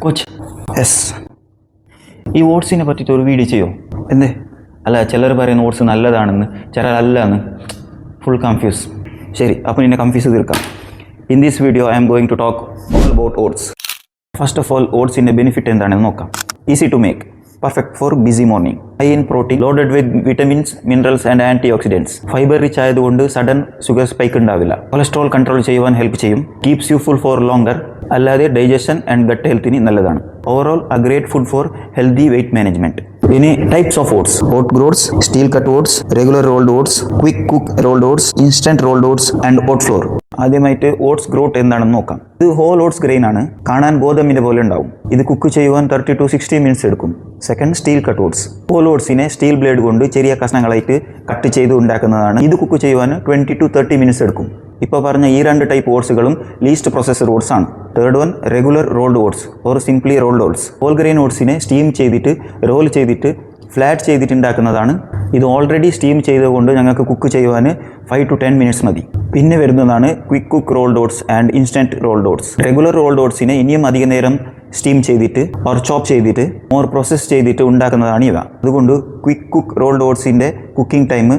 coach S ഈ ഓട്സിനെ പറ്റിയിട്ട് ഒരു വീഡിയോ ചെയ്യോ എന്തേ അല്ല ചിലർ പറയുന്ന ഓട്സ് നല്ലതാണെന്ന് ചിലർ അല്ലാന്ന് ഫുൾ കൺഫ്യൂസ് ശരി അപ്പോൾ നിന്നെ കൺഫ്യൂസ് തീർക്കാം in this video I am going to talk all about oats first of all ഓട്സിൻ്റെ ബെനിഫിറ്റ് എന്താണെന്ന് നോക്കാം easy to make perfect for busy morning high in protein loaded with vitamins minerals and antioxidants fiber rich ആയതുകൊണ്ട് sudden sugar spike ഉണ്ടാവില്ല cholesterol control ചെയ്യുവാൻ help ചെയ്യും keeps you full for longer അല്ലാതെ digestion and gut ഹെൽത്തിന് നല്ലതാണ് overall a great food for healthy weight management ഇനി types of oats hot groats steel cut oats regular rolled oats quick cook rolled oats instant rolled oats and oat flour ആദ്യമായിട്ട് oats groat എന്താണെന്ന് നോക്കാം ഇത് whole oats grain ആണ് കാണാൻ ഗോതമ്പിന്റെ പോലെ ഉണ്ടാവും ഇത് കുക്ക് ചെയ്യുവാൻ 30 to 60 മിനിറ്റ്സ് എടുക്കും second steel cut oats whole ഓട്സിനെ സ്റ്റീൽ ബ്ലേഡ് കൊണ്ട് ചെറിയ കഷ്ണങ്ങളായിട്ട് കട്ട് ചെയ്ത് ഉണ്ടാക്കുന്നതാണ് ഇത് കുക്ക് ചെയ്യുവാൻ 20 to 30 മിനിറ്റ്സ് എടുക്കും ഇപ്പോൾ പറഞ്ഞ ഈ രണ്ട് ടൈപ്പ് ഓട്സുകളും ലീസ്റ്റ് പ്രോസസ്ഡ് ഓട്സ് ആണ് third one regular rolled oats or simply rolled oats whole grain ഓട്സിനെ സ്റ്റീം ചെയ്തിട്ട് റോൾ ചെയ്തിട്ട് ഫ്ലാറ്റ് ചെയ്തിട്ട് ഉണ്ടാക്കുന്നതാണ് ഇത് ഓൾറെഡി സ്റ്റീം ചെയ്തുകൊണ്ട് ഞങ്ങൾക്ക് കുക്ക് ചെയ്യുവാൻ 5 to 10 മിനിറ്റ്സ് മതി പിന്നെ വരുന്നതാണ് quick cook rolled oats and instant rolled oats regular rolled ഓട്സിനെ ഇനിയും അധിക നേരം സ്റ്റീം ചെയ്തിട്ട് ഓർ ചോപ്പ് ചെയ്തിട്ട് മോർ പ്രോസസ്സ് ചെയ്തിട്ട് ഉണ്ടാക്കുന്നതാണ് ഇവ അതുകൊണ്ട് ക്വിക്ക് കുക്ക് റോൾഡ് ഓട്സിൻ്റെ കുക്കിംഗ് ടൈം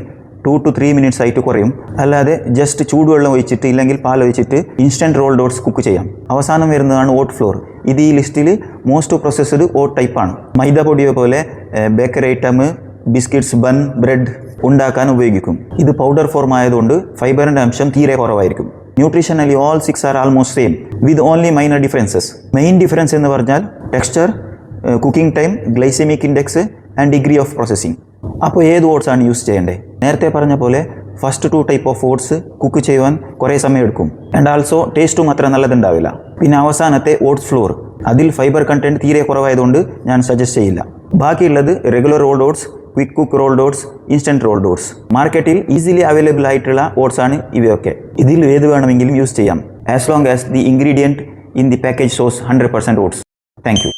2 to 3 മിനിറ്റ്സ് ആയിട്ട് കുറയും അല്ലാതെ ജസ്റ്റ് ചൂടുവെള്ളം ഒഴിച്ചിട്ട് ഇല്ലെങ്കിൽ പാൽ ഒഴിച്ചിട്ട് ഇൻസ്റ്റന്റ് റോൾഡ് ഓട്സ് കുക്ക് ചെയ്യാം അവസാനം വരുന്നതാണ് ഓട്ട് ഫ്ലോർ ഇത് ഈ ലിസ്റ്റിൽ മോസ്റ്റ് പ്രോസസ്ഡ് ഓട്ട് ടൈപ്പാണ് മൈദ പൊടിയെ പോലെ bakery item biscuits bun bread ഉണ്ടാക്കാൻ ഉപയോഗിക്കും ഇത് പൗഡർ ഫോം ആയതുകൊണ്ട് ഫൈബറിൻ്റെ അംശം തീരെ കുറവായിരിക്കും nutritionally all 6 are almost same with only minor differences main difference എന്ന് പറഞ്ഞാൽ texture cooking time glycemic index and degree of processing അപ്പോൾ ഏത് ഓട്സ് ആണ് യൂസ് ചെയ്യേണ്ടത് നേരത്തെ പറഞ്ഞ പോലെ first 2 type of oats cook ചെയ്യുവാൻ കുറേ സമയം എടുക്കും ആൻഡ് ആൾസോ ടേസ്റ്റും അത്ര നല്ലതുണ്ടാവില്ല പിന്നെ അവസാനത്തെ ഓട്സ് ഫ്ലോർ അതിൽ ഫൈബർ കണ്ടന്റ് തീരെ കുറവായതുകൊണ്ട് ഞാൻ സജസ്റ്റ് ചെയ്യില്ല ബാക്കിയുള്ളത് regular rolled oats quick cook rolled oats instant rolled oats മാർക്കറ്റിൽ ഈസിലി അവൈലബിൾ ആയിട്ടുള്ള ഓട്സ് ആണ് ഇവയൊക്കെ ഇതിൽ ഏത് വേണമെങ്കിലും യൂസ് ചെയ്യാം as long as the ingredient in the package shows 100% oats thank U